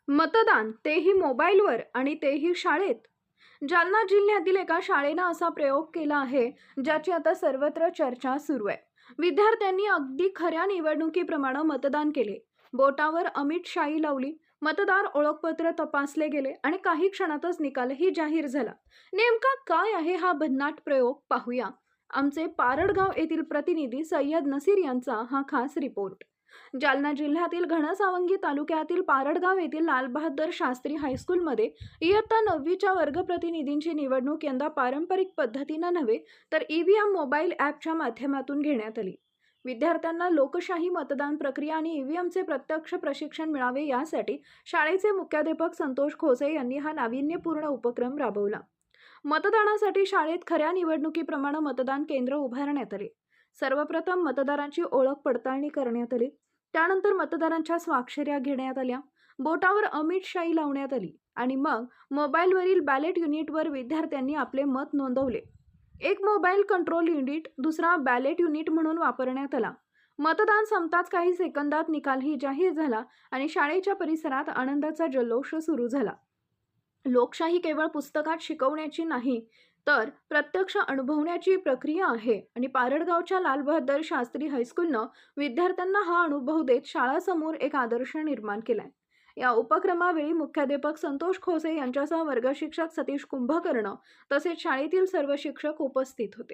मतदान तेही मोबाईलवर आणि तेही शाळेत. जालना जिल्ह्यातील एका शाळेनं असा प्रयोग केला आहे ज्याची आता सर्वत्र चर्चा सुरू आहे. विद्यार्थ्यांनी अगदी खऱ्या निवडणुकीप्रमाणे मतदान केले. बोटावर अमिट शाई लावली, मतदार ओळखपत्र तपासले गेले आणि काही क्षणातच निकालही जाहीर झाला. नेमका काय आहे हा भन्नाट प्रयोग पाहूया. आमचे पारडगाव येथील प्रतिनिधी सय्यद नसीर यांचा हा खास रिपोर्ट. जालना जिल्ह्यातील घनसावंगी तालुक्यातील पारडगाव येथील लालबहादूर शास्त्री हायस्कूलमध्ये इयत्ता 9वीच्या वर्गप्रतिनिधींची निवडणूक यंदा पारंपरिक पद्धतीने नव्हे तर ईव्हीएम मोबाईल ॲपच्या माध्यमातून घेण्यात आली. विद्यार्थ्यांना लोकशाही मतदान प्रक्रिया आणि ईव्हीएमचे प्रत्यक्ष प्रशिक्षण मिळावे यासाठी शाळेचे मुख्याध्यापक संतोष खोसे यांनी हा नाविन्यपूर्ण उपक्रम राबवला. मतदानासाठी शाळेत खऱ्या निवडणुकीप्रमाणे मतदान केंद्र उभारण्यात आले. सर्वप्रथम मतदारांची ओळख पडताळणी करण्यात आली. त्यानंतर मतदारांच्या स्वाक्षऱ्या घेण्यात आल्या, बोटावर अमिट शाई लावण्यात आली आणि मग मोबाईलवरील बॅलेट युनिटवर विद्यार्थ्यांनी आपले मत नोंदवले. एक मोबाईल कंट्रोल युनिट दुसरा बॅलेट युनिट म्हणून वापरण्यात आला. मतदान संपताच काही सेकंदात निकालही जाहीर झाला आणि शाळेच्या परिसरात आनंदाचा जल्लोष सुरू झाला. लोकशाही केवळ पुस्तकात शिकवण्याची नाही तर प्रत्यक्ष अनुभवण्याची प्रक्रिया आहे आणि पारडगावच्या लालबहादूर शास्त्री हायस्कूलनं विद्यार्थ्यांना हा अनुभव देत शाळासमोर एक आदर्श निर्माण केलाय. या उपक्रमावेळी मुख्याध्यापक संतोष खोसे यांच्यासह वर्गशिक्षक सतीश कुंभकर्ण तसेच शाळेतील सर्व शिक्षक उपस्थित होते.